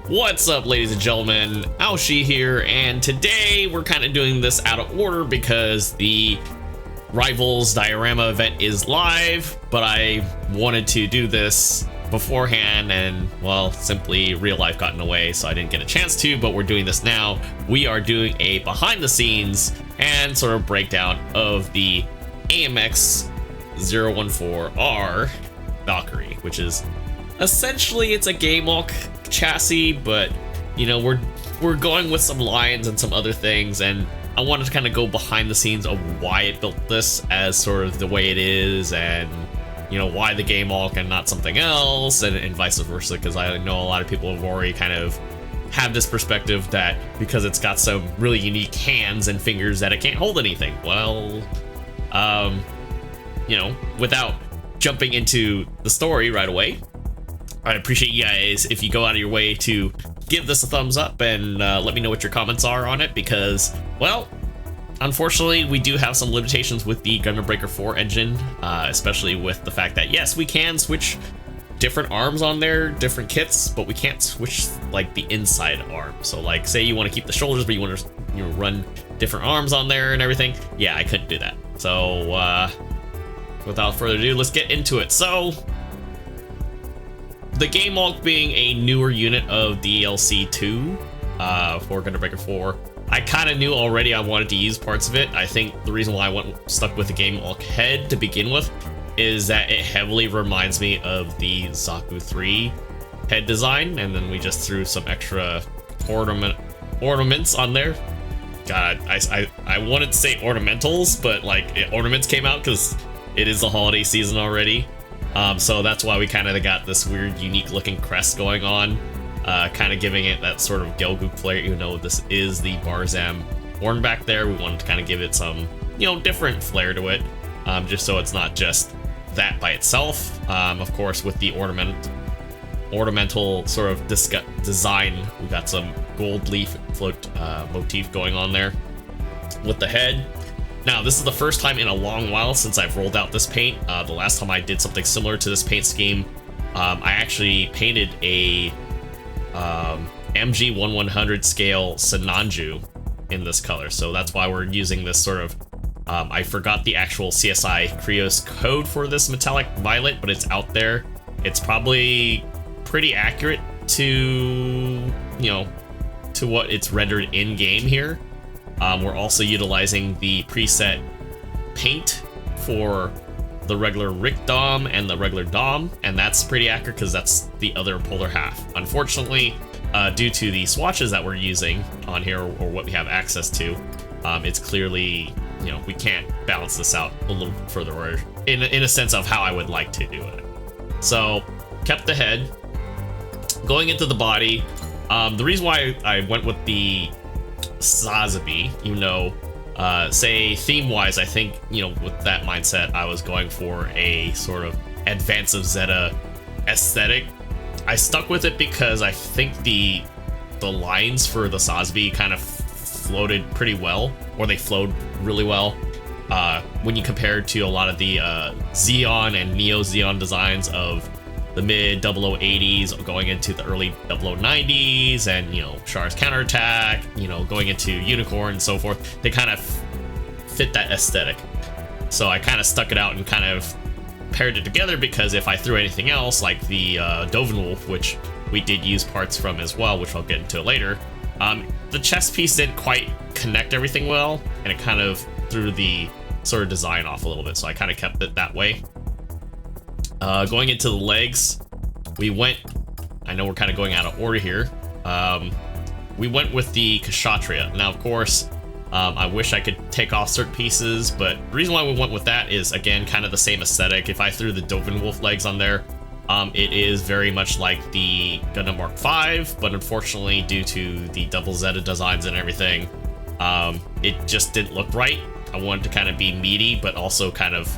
What's up, ladies and gentlemen? Aoshi here, and today we're kind of doing this out of order because the Rivals Diorama event is live, but I wanted to do this beforehand and, well, simply real life got in the way, so I didn't get a chance to, but we're doing this now. We are doing a behind the scenes and sort of breakdown of the AMX-015R Valkyrie, which is essentially, it's a Geymalk chassis, but you know, we're going with some lines and some other things, and I wanted to kind of go behind the scenes of why it built this as sort of the way it is, and you know, why the Geymalk and not something else, and vice versa, because I know a lot of people have already kind of have this perspective that because it's got some really unique hands and fingers that it can't hold anything. Well, you know, without jumping into the story right away, I'd appreciate you guys if you go out of your way to give this a thumbs up and let me know what your comments are on it, because, well, unfortunately, we do have some limitations with the Gundam Breaker 4 engine, especially with the fact that, yes, we can switch different arms on there, different kits, but we can't switch, like, the inside arm. So, like, say you want to keep the shoulders, but you want to run different arms on there and everything. Yeah, I couldn't do that. So, without further ado, let's get into it. So, the Geymalk being a newer unit of DLC 2 for Gundam Breaker 4, I kind of knew already I wanted to use parts of it. I think the reason why I stuck with the Geymalk head to begin with is that it heavily reminds me of the Zaku 3 head design, and then we just threw some extra ornaments on there. God, I wanted to say ornamentals, but like ornaments came out because it is the holiday season already. So that's why we kind of got this weird, unique looking crest going on, kind of giving it that sort of Geymalk flair. Even though this is the Barzam horn back there, we wanted to kind of give it some, you know, different flair to it, just so it's not just that by itself. Of course, with the ornamental sort of design, we got some gold leaf float motif going on there with the head. Now, this is the first time in a long while since I've rolled out this paint. The last time I did something similar to this paint scheme, I actually painted a MG1100 scale Sinanju in this color. So that's why we're using this sort of, I forgot the actual CSI Krios code for this metallic violet, but it's out there. It's probably pretty accurate to, you know, to what it's rendered in game here. We're also utilizing the preset paint for the regular Rick Dom and the regular Dom, and that's pretty accurate because that's the other polar half. Unfortunately, due to the swatches that we're using on here, or what we have access to, it's clearly, you know, we can't balance this out a little further, or in a sense of how I would like to do it. So, kept the head. Going into the body, the reason why I went with the Sazabi, even though, say, theme-wise, I think, you know, with that mindset, I was going for a sort of Advance of Zeta aesthetic. I stuck with it because I think the lines for the Sazabi kind of floated pretty well, or they flowed really well, when you compare it to a lot of the Xeon and Neo Xeon designs of the mid 0080s going into the early 0090s, and, you know, Char's Counterattack, you know, going into Unicorn and so forth. They kind of fit that aesthetic. So I kind of stuck it out and kind of paired it together, because if I threw anything else, like the Dovenwolf, which we did use parts from as well, which I'll get into later, the chest piece didn't quite connect everything well, and it kind of threw the sort of design off a little bit, so I kind of kept it that way. Going into the legs, we went, I know we're kind of going out of order here, we went with the Kshatriya. Now, of course, I wish I could take off certain pieces, but the reason why we went with that is, again, kind of the same aesthetic. If I threw the Dovenwolf legs on there, it is very much like the Gundam Mark V, but unfortunately, due to the double Zeta designs and everything, it just didn't look right. I wanted to kind of be meaty, but also kind of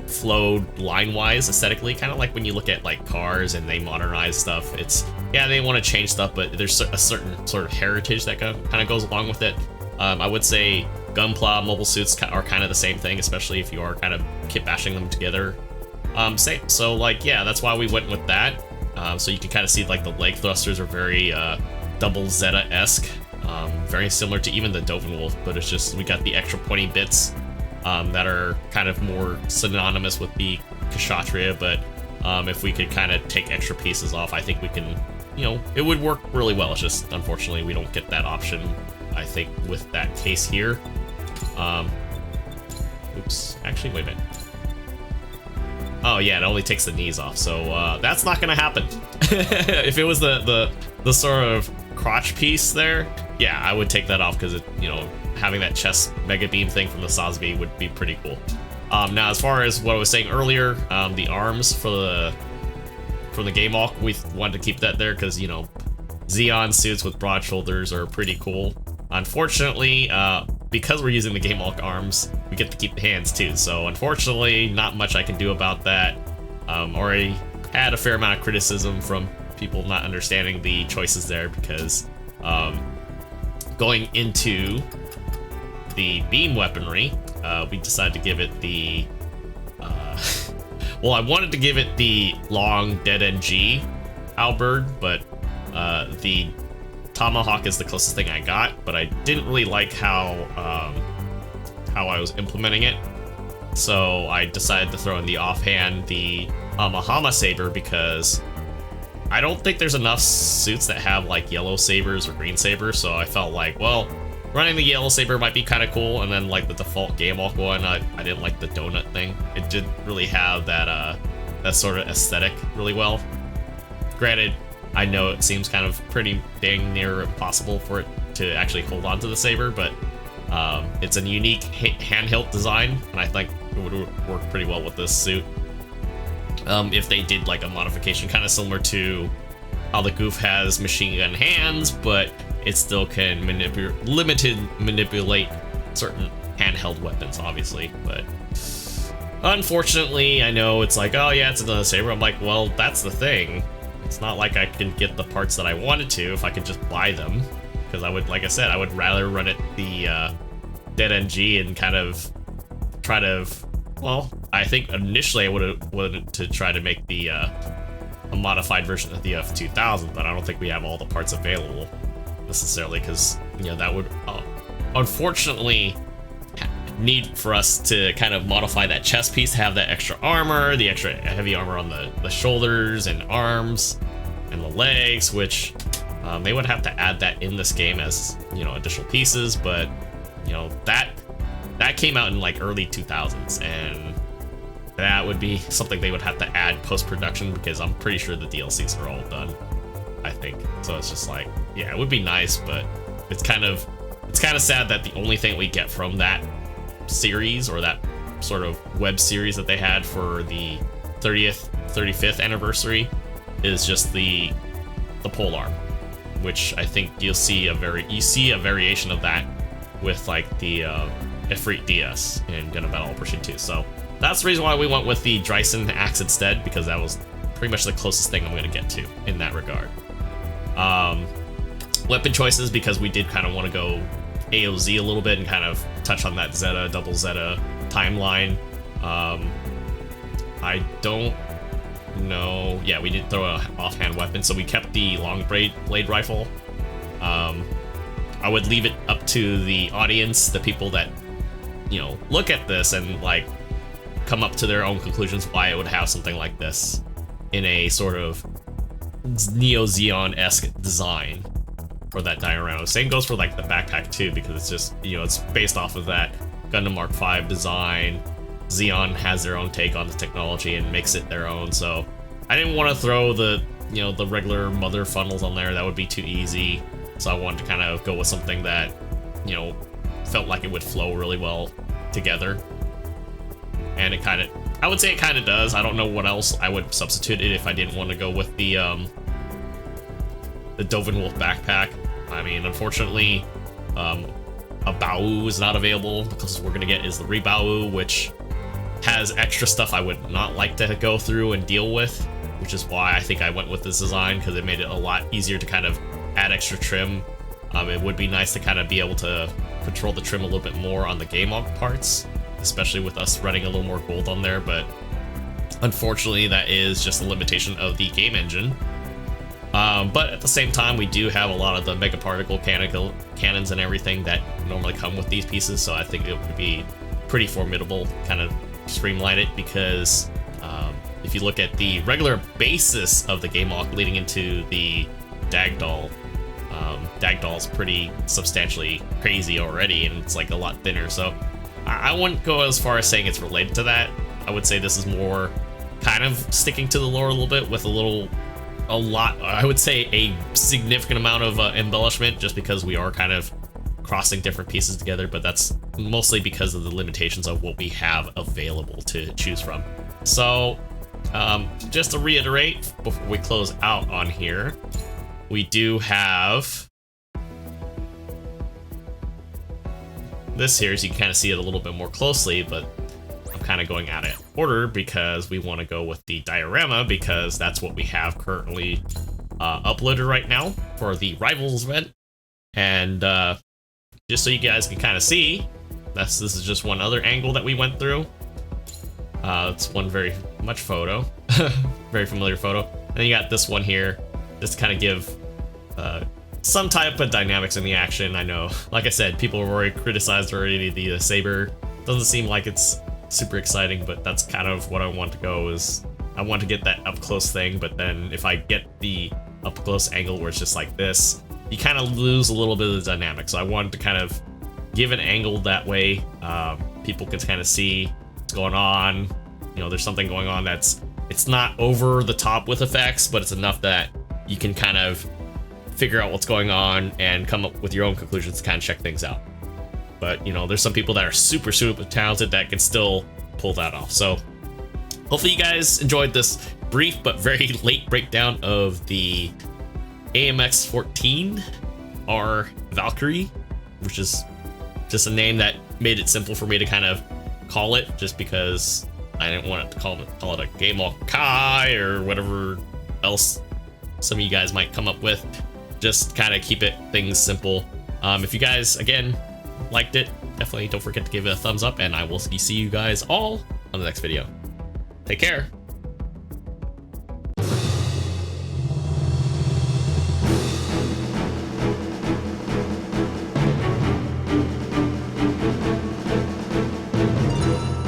flowed line-wise aesthetically, kind of like when you look at like cars and they modernize stuff. It's, yeah, they want to change stuff, but there's a certain sort of heritage that kind of goes along with it. I would say Gunpla mobile suits are kind of the same thing, especially if you are kind of kit bashing them together. Same. So, like, yeah, that's why we went with that. So you can kind of see like the leg thrusters are very double Zeta-esque, very similar to even the Dovenwolf, but it's just we got the extra pointy bits that are kind of more synonymous with the Kshatriya, but if we could kind of take extra pieces off, I think we can, you know, it would work really well. It's just, unfortunately, we don't get that option, I think, with that case here. Oops, actually, wait a minute. Oh yeah, it only takes the knees off, so that's not gonna happen. If it was the sort of crotch piece there, yeah, I would take that off because it, you know, having that chest mega beam thing from the Sazbi would be pretty cool. Now, as far as what I was saying earlier, the arms for the Geymalk, we wanted to keep that there because, you know, Zeon suits with broad shoulders are pretty cool. Unfortunately, because we're using the Geymalk arms, we get to keep the hands too. So unfortunately, not much I can do about that. Already had a fair amount of criticism from people not understanding the choices there because going into the beam weaponry, we decided to give it the well, I wanted to give it the long dead NG halberd, but the tomahawk is the closest thing I got, but I didn't really like how I was implementing it, so I decided to throw in the offhand the Amahama saber because I don't think there's enough suits that have like yellow sabers or green sabers, so I felt like, well, running the yellow saber might be kind of cool, and then like the default Geymalk one, I didn't like the donut thing. It didn't really have that that sort of aesthetic really well. Granted, I know it seems kind of pretty dang near impossible for it to actually hold on to the saber, but it's a unique handheld design, and I think it would work pretty well with this suit. If they did like a modification kind of similar to how the Goof has machine gun hands, but it still can manipulate certain handheld weapons, obviously. But unfortunately, I know it's like, oh yeah, it's another saber. I'm like, well, that's the thing. It's not like I can get the parts that I wanted to if I could just buy them. Because I would, like I said, I would rather run it the dead NG and kind of try to, well, I think initially I would have wanted to try to make the a modified version of the F2000, but I don't think we have all the parts available necessarily, because, you know, that would unfortunately need for us to kind of modify that chest piece to have that extra armor, the extra heavy armor on the shoulders and arms and the legs, which they would have to add that in this game as, you know, additional pieces, but, you know, that came out in like early 2000s, and that would be something they would have to add post-production, because I'm pretty sure the DLCs are all done, I think. So it's just like, yeah, it would be nice, but it's kind of sad that the only thing we get from that series, or that sort of web series that they had for the 35th anniversary, is just the pole arm, which I think you see a variation of that with like the Ifrit DS in Gundam Battle Operation 2. So that's the reason why we went with the Dryson axe instead, because that was pretty much the closest thing I'm going to get to in that regard. Weapon choices, because we did kind of want to go AOZ a little bit and kind of touch on that Zeta, double Zeta timeline. I don't know. Yeah, we did throw an offhand weapon, so we kept the long blade rifle. I would leave it up to the audience, the people that, you know, look at this and like come up to their own conclusions why it would have something like this in a sort of Neo Zeon-esque design for that diorama. Same goes for like the backpack too, because it's just, you know, it's based off of that Gundam Mark V design. Zeon has their own take on the technology and makes it their own, so I didn't want to throw the, you know, the regular mother funnels on there. That would be too easy, so I wanted to kind of go with something that, you know, felt like it would flow really well together. And it kind of, I would say it kind of does. I don't know what else I would substitute it if I didn't want to go with the Dovenwolf backpack. I mean, unfortunately, a Baowu is not available. The closest we're going to get is the Rebaowu, which has extra stuff I would not like to go through and deal with, which is why I think I went with this design, because it made it a lot easier to kind of add extra trim. It would be nice to kind of be able to control the trim a little bit more on the Geymalk parts, especially with us running a little more gold on there, but Unfortunately, that is just a limitation of the game engine. But at the same time, we do have a lot of the mega particle cannons and everything that normally come with these pieces, so I think it would be pretty formidable kind of streamline it, because if you look at the regular basis of the Geymalk leading into the Dagdoll, Dagdoll's pretty substantially crazy already, and it's like a lot thinner, so I wouldn't go as far as saying it's related to that. I would say this is more kind of sticking to the lore a little bit with I would say a significant amount of embellishment, just because we are kind of crossing different pieces together, but that's mostly because of the limitations of what we have available to choose from. So just to reiterate before we close out on here, we do have this here, so you can kind of see it a little bit more closely, but I'm kind of going out of order because we want to go with the diorama, because that's what we have currently uploaded right now for the Rivals event. And just so you guys can kind of see, this is just one other angle that we went through. It's one very much photo, very familiar photo. And then you got this one here, just to kind of give some type of dynamics in the action. I know, like I said, people have already criticized the saber. Doesn't seem like it's super exciting, but that's kind of what I want to go, is I want to get that up close thing, but then if I get the up close angle where it's just like this, you kind of lose a little bit of the dynamic. So I wanted to kind of give an angle that way people can kind of see what's going on. You know, there's something going on it's not over the top with effects, but it's enough that you can kind of figure out what's going on and come up with your own conclusions to kind of check things out. But, you know, there's some people that are super talented that can still pull that off. So hopefully you guys enjoyed this brief but very late breakdown of the AMX-015R Valkyrie, which is just a name that made it simple for me to kind of call it, just because I didn't want to call it a Geymalk Kai or whatever else some of you guys might come up with. Just kind of keep things simple. If you guys, again, liked it, definitely don't forget to give it a thumbs up, and I will see you guys all on the next video. Take care.